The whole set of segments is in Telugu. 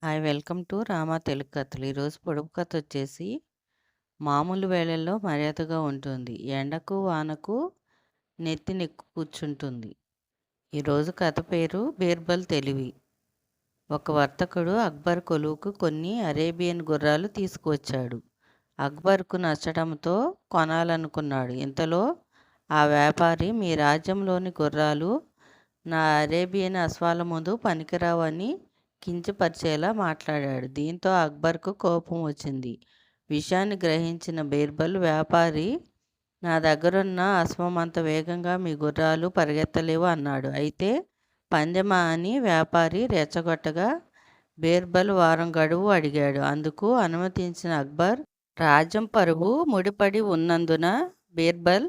Hi welcome to Rama Telugu కథలు. ఈరోజు పొడుపు కథ వచ్చేసి మామూలు వేళల్లో మర్యాదగా ఉంటుంది, ఎండకు వానకు నెత్తినెక్కు కూర్చుంటుంది. ఈరోజు కథ పేరు బీర్బల్ తెలివి. ఒక వర్తకుడు అక్బర్ కొలువుకు కొన్ని అరేబియన్ గుర్రాలు తీసుకువచ్చాడు. అక్బర్కు నచ్చడంతో కొనాలనుకున్నాడు. ఇంతలో ఆ వ్యాపారి, మీ రాజ్యంలోని గుర్రాలు నా అరేబియన్ అశ్వాల ముందు పనికిరావని కించపరిచేలా మాట్లాడాడు. దీంతో అక్బర్కు కోపం వచ్చింది. విషయాన్ని గ్రహించిన బీర్బల్, వ్యాపారి, నా దగ్గరున్న అశ్వం అంత వేగంగా మీ గుర్రాలు పరిగెత్తలేవు అన్నాడు. అయితే పందెమా అని వ్యాపారి రెచ్చగొట్టగా బీర్బల్ వారం గడువు అడిగాడు. అందుకు అనుమతించిన అక్బర్, రాజ్యం పరువు ముడిపడి ఉన్నందున బీర్బల్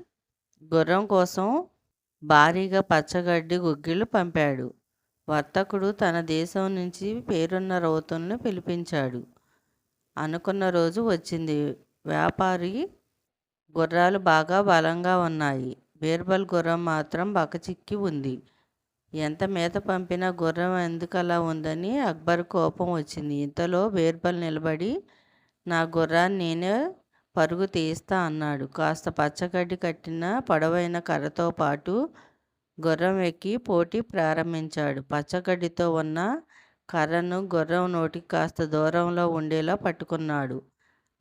గుర్రం కోసం భారీగా పచ్చగడ్డి గుగ్గిళ్ళు పంపాడు. వర్తకుడు తన దేశం నుంచి పేరున్న రౌతులను పిలిపించాడు. అనుకున్న రోజు వచ్చింది. వ్యాపారి గుర్రాలు బాగా బలంగా ఉన్నాయి. బీర్బల్ గుర్రం మాత్రం బకచిక్కి ఉంది. ఎంత మేత పంపినా గుర్రం ఎందుకలా ఉందని అక్బర్ కోపం వచ్చింది. ఇంతలో బీర్బల్ నిలబడి, నా గుర్రాన్ని నేనే పరుగు తీస్తా అన్నాడు. కాస్త పచ్చగడ్డి కట్టిన పొడవైన కర్రతో పాటు గుర్రం ఎక్కి పోటీ ప్రారంభించాడు. పచ్చగడ్డితో ఉన్న కర్రను గుర్రం నోటికి కాస్త దూరంలో ఉండేలా పట్టుకున్నాడు.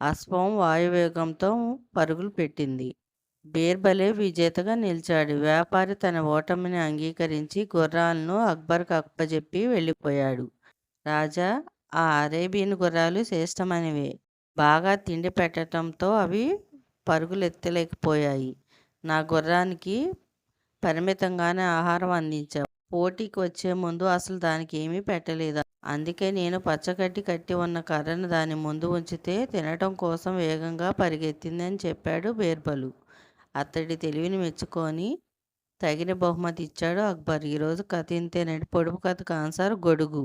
అశ్వం వాయువేగంతో పరుగులు పెట్టింది. బీర్బలే విజేతగా నిలిచాడు. వ్యాపారి తన ఓటమిని అంగీకరించి గుర్రాలను అక్బర్కు అప్పజెప్పి వెళ్ళిపోయాడు. రాజా, ఆ అరేబియన్ గుర్రాలు శ్రేష్టమైనవే. బాగా తిండి పెట్టడంతో అవి పరుగులెత్తలేకపోయాయి. నా గుర్రానికి పరిమితంగానే ఆహారం అందించావు. పోటీకి వచ్చే ముందు అసలు దానికి ఏమీ పెట్టలేదు. అందుకే నేను పచ్చగడ్డి కట్టి ఉన్న కర్రను దాని ముందు ఉంచితే తినటం కోసం వేగంగా పరిగెత్తింది అని చెప్పాడు బీర్బలు. అతడి తెలివిని మెచ్చుకొని తగిన బహుమతి ఇచ్చాడు అక్బర్. ఈరోజు కథ ఇంతేనండి. పొడుపు కథకు ఆన్సర్ గొడుగు.